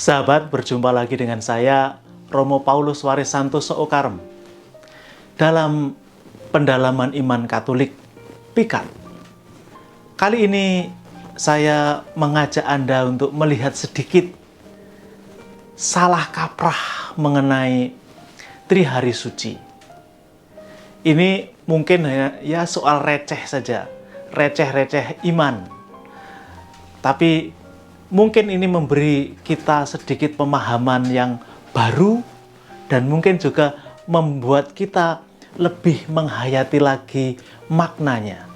Sahabat, berjumpa lagi dengan saya, Romo Paulus Warisanto Sookarem, dalam pendalaman iman Katolik Pikat. Kali ini saya mengajak Anda untuk melihat sedikit salah kaprah mengenai Trihari Suci. Ini mungkin ya soal receh saja, receh-receh iman. Tapi mungkin ini memberi kita sedikit pemahaman yang baru dan mungkin juga membuat kita lebih menghayati lagi maknanya.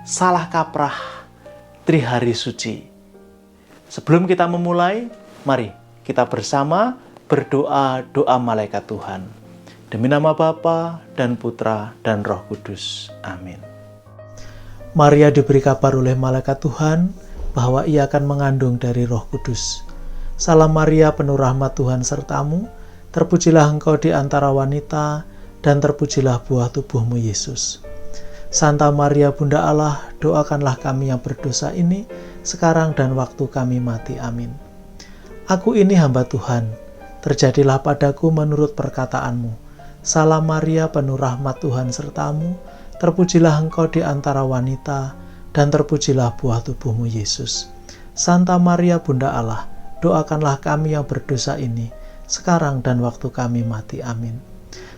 Salah kaprah Trihari Suci. Sebelum kita memulai, mari kita bersama berdoa doa malaikat Tuhan. Demi nama Bapa dan Putra dan Roh Kudus. Amin. Maria diberi kabar oleh malaikat Tuhan bahwa ia akan mengandung dari Roh Kudus. Salam Maria, penuh rahmat Tuhan sertamu, terpujilah engkau di antara wanita, dan terpujilah buah tubuhmu Yesus. Santa Maria Bunda Allah, doakanlah kami yang berdosa ini, sekarang dan waktu kami mati. Amin. Aku ini hamba Tuhan, terjadilah padaku menurut perkataanmu. Salam Maria, penuh rahmat Tuhan sertamu, terpujilah engkau di antara wanita, dan terpujilah buah tubuhmu Yesus. Santa Maria Bunda Allah, doakanlah kami yang berdosa ini, sekarang dan waktu kami mati. Amin.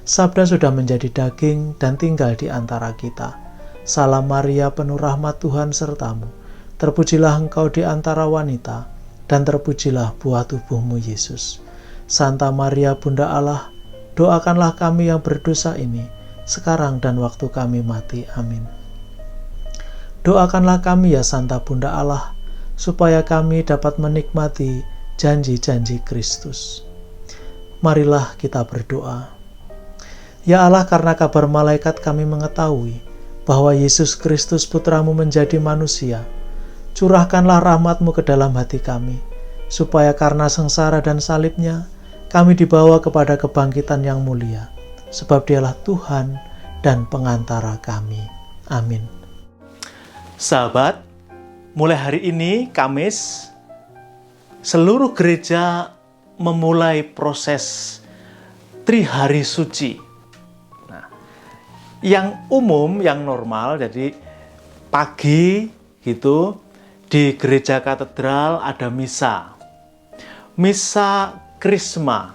Sabda sudah menjadi daging dan tinggal di antara kita. Salam Maria, penuh rahmat Tuhan sertamu, terpujilah engkau di antara wanita, dan terpujilah buah tubuhmu Yesus. Santa Maria Bunda Allah, doakanlah kami yang berdosa ini, sekarang dan waktu kami mati. Amin. Doakanlah kami ya Santa Bunda Allah, supaya kami dapat menikmati janji-janji Kristus. Marilah kita berdoa. Ya Allah, karena kabar malaikat kami mengetahui bahwa Yesus Kristus Putramu menjadi manusia, curahkanlah rahmat-Mu ke dalam hati kami, supaya karena sengsara dan salibnya, kami dibawa kepada kebangkitan yang mulia, sebab Dialah Tuhan dan pengantara kami. Amin. Sahabat, mulai hari ini, Kamis, seluruh gereja memulai proses Trihari Suci. Nah, yang umum, yang normal, jadi pagi gitu, di gereja katedral ada misa. Misa Krisma.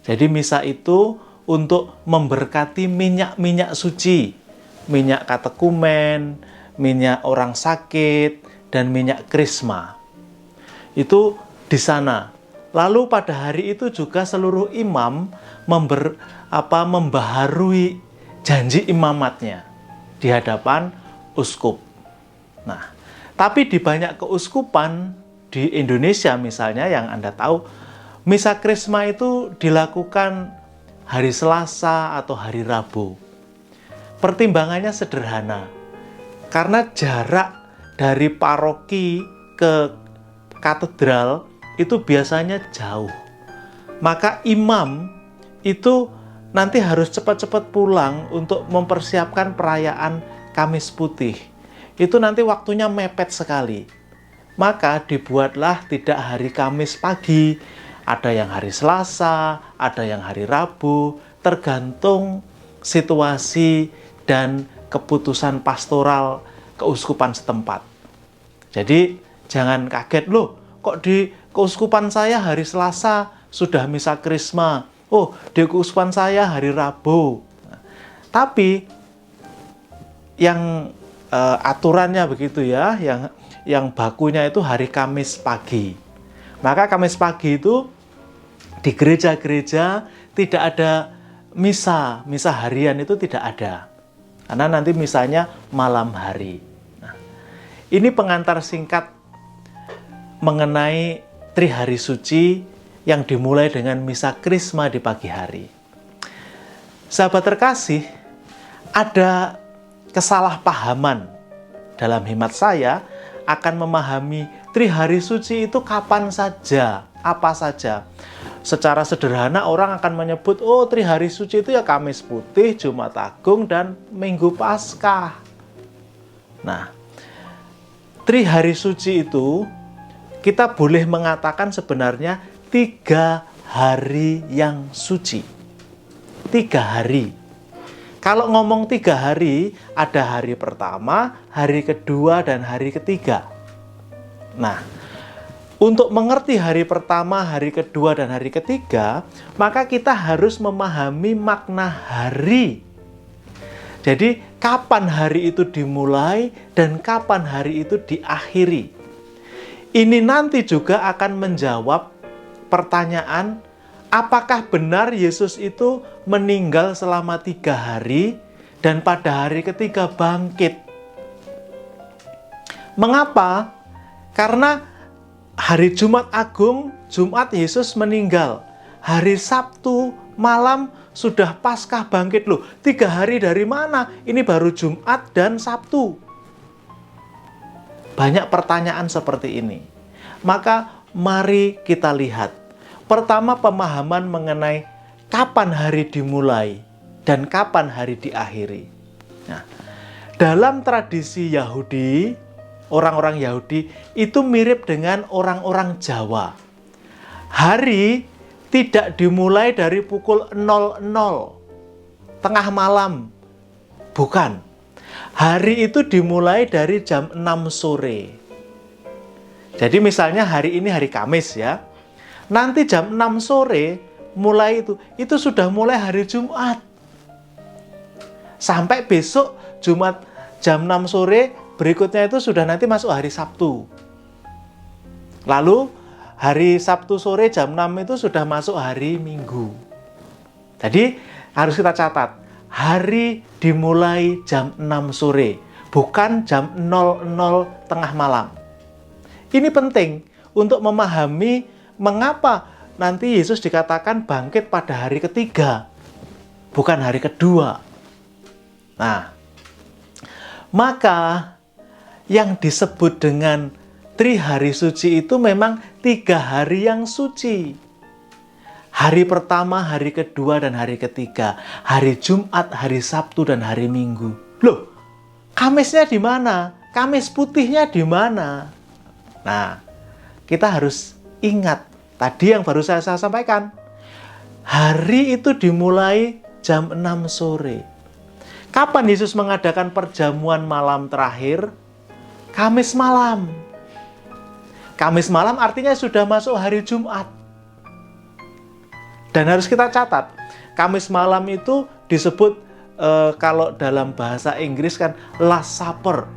Jadi misa itu untuk memberkati minyak-minyak suci, minyak katekumen, minyak orang sakit, dan minyak krisma. Itu di sana. Lalu pada hari itu juga seluruh imam membaharui janji imamatnya di hadapan uskup. Nah, tapi di banyak keuskupan di Indonesia misalnya yang Anda tahu, misa krisma itu dilakukan hari Selasa atau hari Rabu. Pertimbangannya sederhana. Karena jarak dari paroki ke katedral itu biasanya jauh. Maka imam itu nanti harus cepat-cepat pulang untuk mempersiapkan perayaan Kamis Putih. Itu nanti waktunya mepet sekali. Maka dibuatlah tidak hari Kamis pagi, ada yang hari Selasa, ada yang hari Rabu, tergantung situasi dan keputusan pastoral keuskupan setempat. Jadi jangan kaget, loh kok di keuskupan saya hari Selasa sudah misa krisma, oh di keuskupan saya hari Rabu. Tapi yang aturannya begitu ya, yang bakunya itu hari Kamis pagi. Maka Kamis pagi itu di gereja-gereja tidak ada misa harian itu tidak ada. Karena nanti misanya malam hari. Nah, ini pengantar singkat mengenai Trihari Suci yang dimulai dengan misa Krisma di pagi hari. Sahabat terkasih, ada kesalahpahaman dalam hemat saya akan memahami Trihari Suci itu kapan saja, apa saja. Secara sederhana orang akan menyebut, oh Trihari Suci itu ya Kamis Putih, Jumat Agung, dan Minggu Paskah. Nah, Trihari Suci itu kita boleh mengatakan sebenarnya 3 hari yang suci. 3 hari. Kalau ngomong 3 hari, ada hari pertama, hari kedua, dan hari ketiga. Nah, untuk mengerti hari pertama, hari kedua, dan hari ketiga, maka kita harus memahami makna hari. Jadi, kapan hari itu dimulai dan kapan hari itu diakhiri. Ini nanti juga akan menjawab pertanyaan, apakah benar Yesus itu meninggal selama 3 hari dan pada hari ketiga bangkit? Mengapa? Karena hari Jumat Agung, Jumat Yesus meninggal. Hari Sabtu malam sudah Paskah bangkit loh. 3 hari dari mana? Ini baru Jumat dan Sabtu. Banyak pertanyaan seperti ini. Maka mari kita lihat. Pertama, pemahaman mengenai kapan hari dimulai dan kapan hari diakhiri. Nah, dalam tradisi Yahudi, orang-orang Yahudi itu mirip dengan orang-orang Jawa. Hari tidak dimulai dari pukul 00, tengah malam. Bukan. Hari itu dimulai dari jam 6 sore. Jadi misalnya hari ini hari Kamis ya. Nanti jam 6 sore mulai itu sudah mulai hari Jumat. Sampai besok Jumat jam 6 sore berikutnya itu sudah nanti masuk hari Sabtu. Lalu hari Sabtu sore jam 6 itu sudah masuk hari Minggu. Jadi harus kita catat, hari dimulai jam 6 sore, bukan jam 00 tengah malam. Ini penting untuk memahami mengapa nanti Yesus dikatakan bangkit pada hari ketiga, bukan hari kedua. Nah, maka yang disebut dengan Trihari Suci itu memang 3 hari yang suci. Hari pertama, hari kedua, dan hari ketiga. Hari Jumat, hari Sabtu, dan hari Minggu. Loh, Kamisnya di mana? Kamis putihnya di mana? Nah, kita harus ingat tadi yang baru saya sampaikan. Hari itu dimulai jam 6 sore. Kapan Yesus mengadakan perjamuan malam terakhir? Kamis malam. Kamis malam artinya sudah masuk hari Jumat. Dan harus kita catat, Kamis malam itu disebut kalau dalam bahasa Inggris kan Last Supper.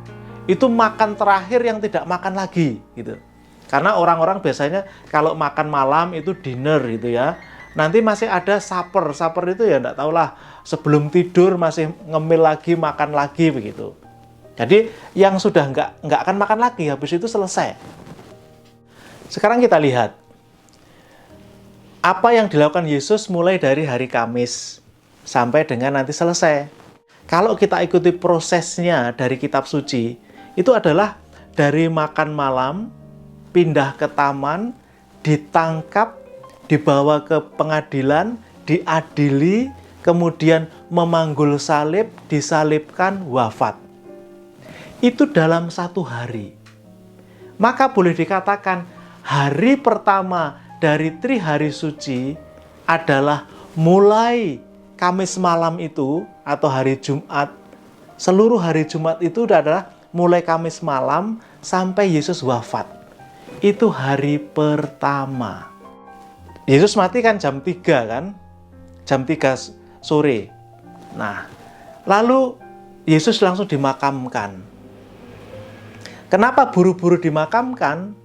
Itu makan terakhir yang tidak makan lagi gitu. Karena orang-orang biasanya kalau makan malam itu dinner gitu ya. Nanti masih ada supper. Supper itu ya enggak tahulah, sebelum tidur masih ngemil lagi, makan lagi begitu. Jadi yang sudah enggak akan makan lagi, habis itu selesai. Sekarang kita lihat apa yang dilakukan Yesus mulai dari hari Kamis sampai dengan nanti selesai. Kalau kita ikuti prosesnya dari kitab suci, itu adalah dari makan malam, pindah ke taman, ditangkap, dibawa ke pengadilan, diadili, kemudian memanggul salib, disalibkan, wafat. Itu dalam 1 hari. Maka boleh dikatakan hari pertama dari Trihari Suci adalah mulai Kamis malam itu atau hari Jumat. Seluruh hari Jumat itu adalah mulai Kamis malam sampai Yesus wafat. Itu hari pertama. Yesus mati kan jam 3 kan? Jam 3 sore. Nah, lalu Yesus langsung dimakamkan. Kenapa buru-buru dimakamkan?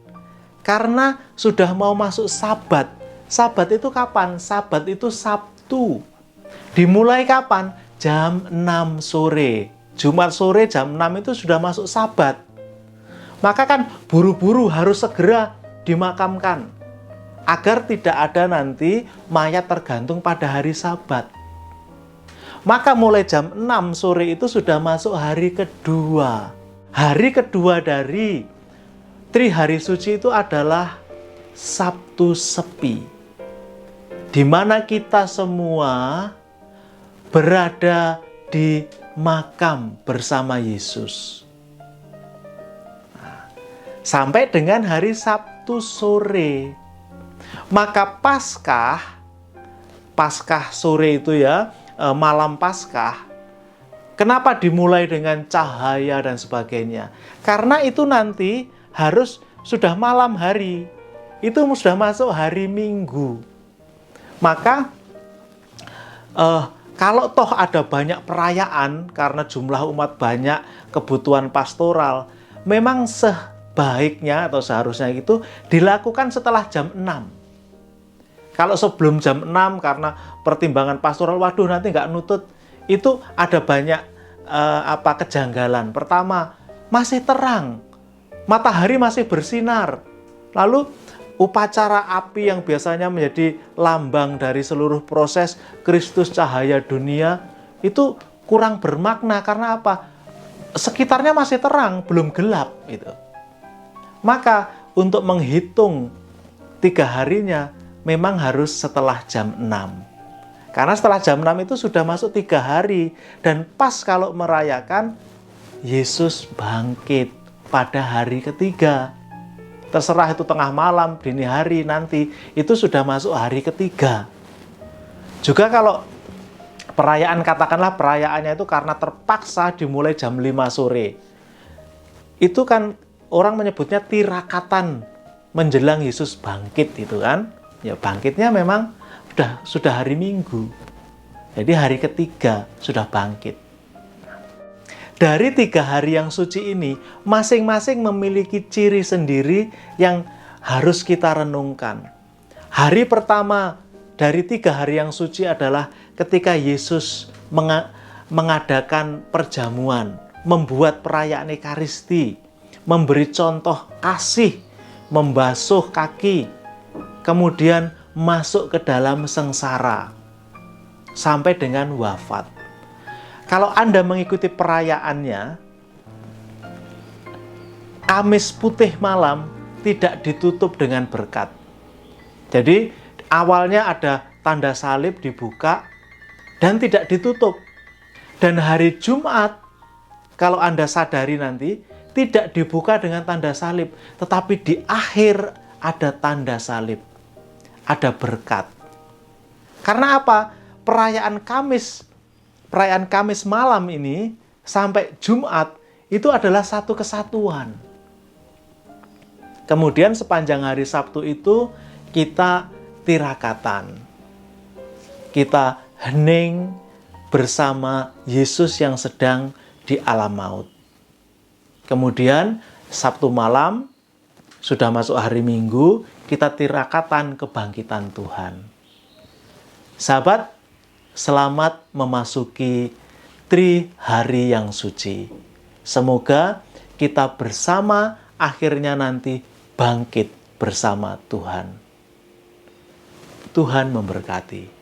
Karena sudah mau masuk Sabat. Sabat itu kapan? Sabat itu Sabtu. Dimulai kapan? Jam 6 sore. Jumat sore jam 6 itu sudah masuk Sabat. Maka kan buru-buru harus segera dimakamkan. Agar tidak ada nanti mayat tergantung pada hari Sabat. Maka mulai jam 6 sore itu sudah masuk hari kedua. Hari kedua dari Trihari Suci itu adalah Sabtu Sepi, di mana kita semua berada di makam bersama Yesus. Nah, sampai dengan hari Sabtu waktu sore. Maka Paskah sore itu ya, malam Paskah, kenapa dimulai dengan cahaya dan sebagainya? Karena itu nanti harus sudah malam hari. Itu sudah masuk hari Minggu. Maka kalau toh ada banyak perayaan karena jumlah umat banyak, kebutuhan pastoral, memang sebaiknya atau seharusnya itu dilakukan setelah jam 6. Kalau sebelum jam 6 karena pertimbangan pastoral, waduh nanti nggak nutut, itu ada banyak kejanggalan. Pertama, masih terang, matahari masih bersinar. Lalu upacara api yang biasanya menjadi lambang dari seluruh proses Kristus cahaya dunia itu kurang bermakna. Karena apa? Sekitarnya masih terang, belum gelap gitu. Maka untuk menghitung 3 harinya memang harus setelah jam 6. Karena setelah jam 6 itu sudah masuk 3 hari. Dan pas kalau merayakan Yesus bangkit pada hari ketiga. Terserah itu tengah malam, dini hari, nanti itu sudah masuk hari ketiga. Juga kalau perayaan, katakanlah perayaannya itu karena terpaksa dimulai jam 5 sore. Itu kan orang menyebutnya tirakatan menjelang Yesus bangkit itu kan. Ya bangkitnya memang sudah hari Minggu. Jadi hari ketiga sudah bangkit. Dari 3 hari yang suci ini, masing-masing memiliki ciri sendiri yang harus kita renungkan. Hari pertama dari 3 hari yang suci adalah ketika Yesus mengadakan perjamuan, membuat perayaan Ekaristi, memberi contoh kasih, membasuh kaki, kemudian masuk ke dalam sengsara, sampai dengan wafat. Kalau Anda mengikuti perayaannya, Kamis Putih malam tidak ditutup dengan berkat. Jadi awalnya ada tanda salib dibuka dan tidak ditutup. Dan hari Jumat, kalau Anda sadari nanti, tidak dibuka dengan tanda salib, tetapi di akhir ada tanda salib, ada berkat. Karena apa? Perayaan Kamis malam ini sampai Jumat itu adalah satu kesatuan. Kemudian sepanjang hari Sabtu itu kita tirakatan. Kita hening bersama Yesus yang sedang di alam maut. Kemudian Sabtu malam sudah masuk hari Minggu, kita tirakatan kebangkitan Tuhan. Sahabat, selamat memasuki Tri Hari yang Suci. Semoga kita bersama akhirnya nanti bangkit bersama Tuhan. Tuhan memberkati.